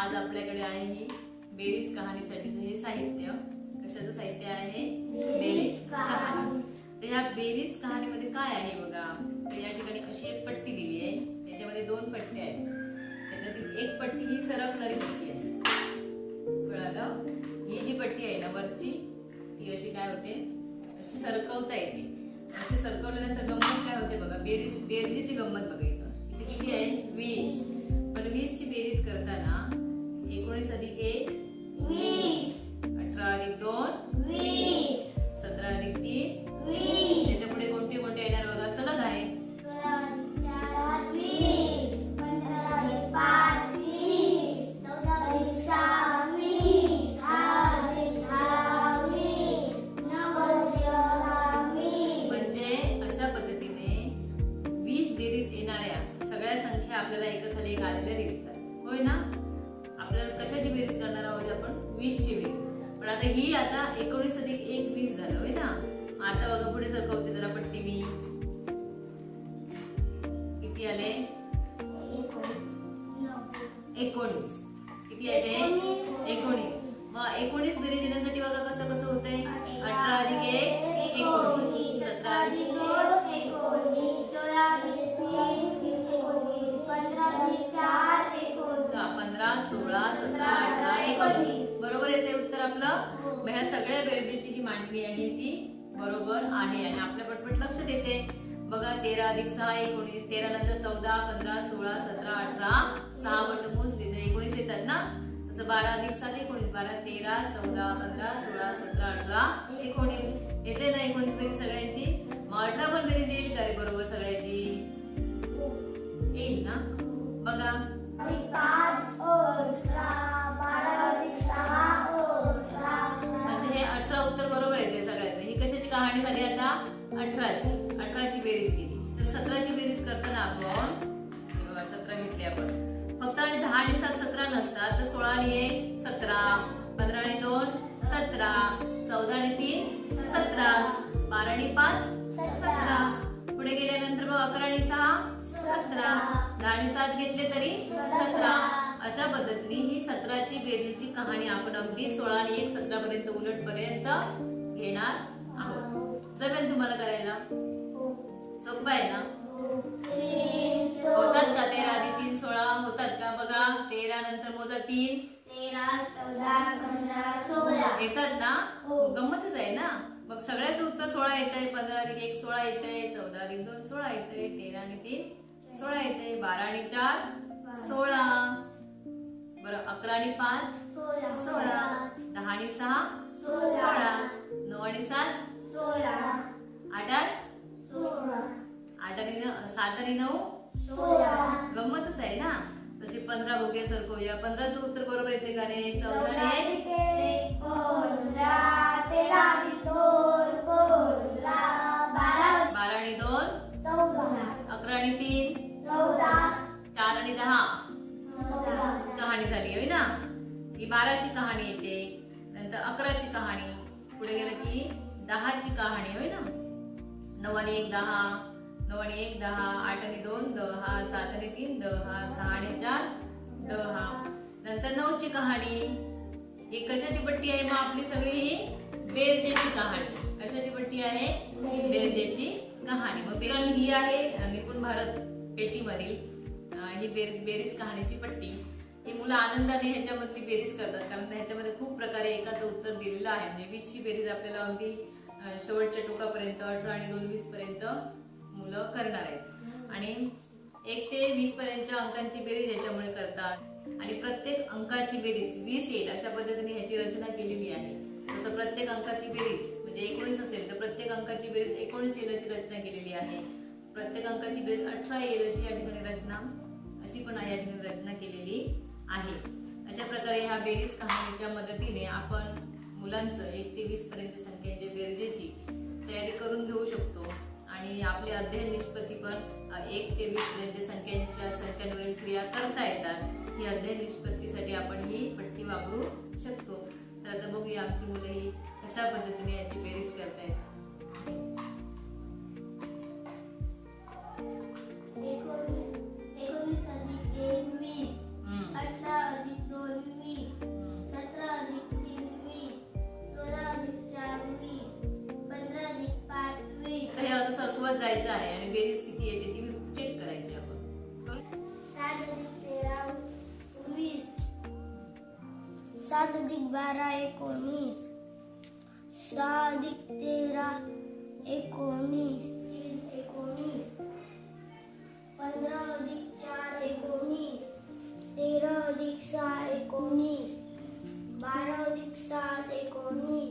आज आपल्याकडे आहे ही बेरीज कहाणीसाठीचं हे साहित्य. कशाचं साहित्य आहे? बेरीज कहाणी. तर ह्या बेरीज कहाणीमध्ये काय आहे बघा. तर या ठिकाणी अशी एक पट्टी दिली आहे. त्याच्यामध्ये दोन पट्ट्या आहेत. त्याच्यातील एक पट्टी ही सरकणारी पट्टी आहे. कळालं? ही जी पट्टी आहे ना वरची ती अशी काय होते, अशी सरकवता येते. अशी सरकवल्यानंतर गंमत काय होते बघा. बेरजेची गंमत बघा. इथे किती आहे? 20. पण 20 ची बेरीज करताना 19 अधिक 1 20, 18 अधिक 2 20, 17 अधिक 3 20. त्याच्या पुढे कोणते कोणते येणार बघा. सलग आहे. 20, 15 अधिक 5 20, 14 अधिक 6 20, 8 अधिक 10 20, 9 अधिक 11 20. म्हणजे अशा पद्धतीने 20 बेरीज येणाऱ्या सगळ्या संख्या आपल्याला एकाखाली एक आलेल्या दिसतात. होय ना? आपल्याला कशाची बेरीज करणार आहोत आपण? 20 ची बेरीज. पण आता ही आता 19 अधिक 1 20 झालं. होय ना? आता बघा पुढे सरकवते जरा पट्टी मी. किती आले? 19. किती आहे ते? 19. मग 19 बेरीज येण्यासाठी बघा कसं कसं होतंय. 18 अधिक 1 19, 17 अधिक 2 19, 14 अधिक 3 19, 15 अधिक 4 19, 15 16 17 18 19. बरोबर येते उत्तर आपलं. मग ह्या सगळ्या बेरजेची जी मांडणी आहे ती बरोबर आहे आणि आपल्या पटपट लक्षात येते. बघा 13 अधिक 6 19, 13 नंतर 14 15 16 17 18 6 वट मोजले तर 19 येतात ना. तसं 12 अधिक 7 19, 12 13 14 15 16 17 18 19 येते ना. 19 बेरीज सगळ्यांची. मग 18 पण बेरीज येईल का रे बरोबर सगळ्याची? येईल ना. बघा 5 म्हणजे हे 18 उत्तर बरोबर येते सगळ्याचं. ही कशाची कहाणी झाली आता? 18ची बेरीज केली. तर 17ची बेरीज करताना आपण 17 घेतली आपण. फक्त आणि 10 आणि 7 17 नसतात तर 16 आणि 1 17, 15 आणि 2 17, 14 आणि 3 17, 12 आणि 5 17. पुढे गेल्यानंतर बघ 11 आणि 6 17, 10 आणि 7 घेतले तरी 17. अशा पद्धतीने ही 17ची बेरीजची कहाणी आपण अगदी 16 आणि 1 17 पर्यंत उलट पर्यंत घेणार आहोत. जमेल तुम्हाला करायला? सोपं आहे ना? होतात का? 13 अधिक 3 16 होतात का? बघा 13 नंतर मोजा 3 13 14 15 16 येतात ना. गंमतच आहे ना. मग सगळ्याचं उत्तर 16 येतंय. 15 अधिक 1 16 येतंय, 14 अधिक 2 16 येतंय, 13 आणि 3 16 येतंय, 12 आणि 4 16. बरं 11 आणि 5 16, 10 आणि 6 16, 9 आणि 7 16, 8 8 आणि 7 आणि 9 16. गंमतच आहे ना. तसे 15 बघूया सरकवूया. 15चं उत्तर बरोबर येते का रे? 14 आणि 1 15, 13 आणि 2 15, 12 आणि 2 14, 11 आणि 3 14, 4 आणि 10 कहाणी झाली होय ना. ही 12ची कहाणी येते. नंतर 11ची कहाणी. पुढे गेलं की 10ची कहाणी होय ना. 9 आणि 1 10, 9 आणि 1 10, 8 आणि 2 10, 7 आणि 3 10, 6 आणि 4 10. नंतर 9ची कहाणी. ही कशाची पट्टी आहे मग आपली सगळी? ही बेरजेची कहाणी. कशाची पट्टी आहे? बेरजेची कहाणी. मग बेरजेची ही आहे निपुण भारत पेटीमधील ही बेरीज कहाणीची पट्टी. ही मुलं आनंदाने ह्याच्यामधली बेरीज करतात कारण ह्याच्यामध्ये खूप प्रकारे एकाचं उत्तर दिलेलं आहे. म्हणजे 20ची बेरीज आपल्याला अगदी शेवटच्या टोकापर्यंत 18 आणि 2 20 पर्यंत मुलं करणार आहेत. आणि 1 ते 20 पर्यंतच्या अंकांची बेरीज याच्यामुळे करतात आणि प्रत्येक अंकाची बेरीज 20 येईल अशा पद्धतीने ह्याची रचना केलेली आहे. जसं प्रत्येक अंकाची बेरीज म्हणजे 19 असेल तर प्रत्येक अंकाची बेरीज 19 येईल अशी रचना केलेली आहे. प्रत्येक अंकाची बेरीज 18 येईल अशी या ठिकाणी रचना अशी पण या ठिकाणी रचना केलेली आहे. अशा प्रकारे ह्या बेरीज कहाणीच्या मदतीने आपण मुलांचं 1 ते 20 पर्यंत संख्यांच्या बेरजेची तयारी करून घेऊ शकतो आणि आपले अध्ययन निष्पत्ती पण 1 ते 20 पर्यंतच्या संख्यांवरील क्रिया करता येतात. ही अध्ययन निष्पत्तीसाठी आपण ही पट्टी वापरू शकतो. तर आता बघूया आमची मुलं ही कशा पद्धतीने याची बेरीज करतायत. 19 अधिक 1 20, 18 अधिक 2 परत जायचं आहे आणि बेरीज किती येते ती चेक करायची आपण. 7 अधिक 13 19. 7 अधिक 12 19. 6 अधिक 13 19. 19. 15 अधिक 4 19. 13 अधिक 6 19. 12 अधिक 7 19.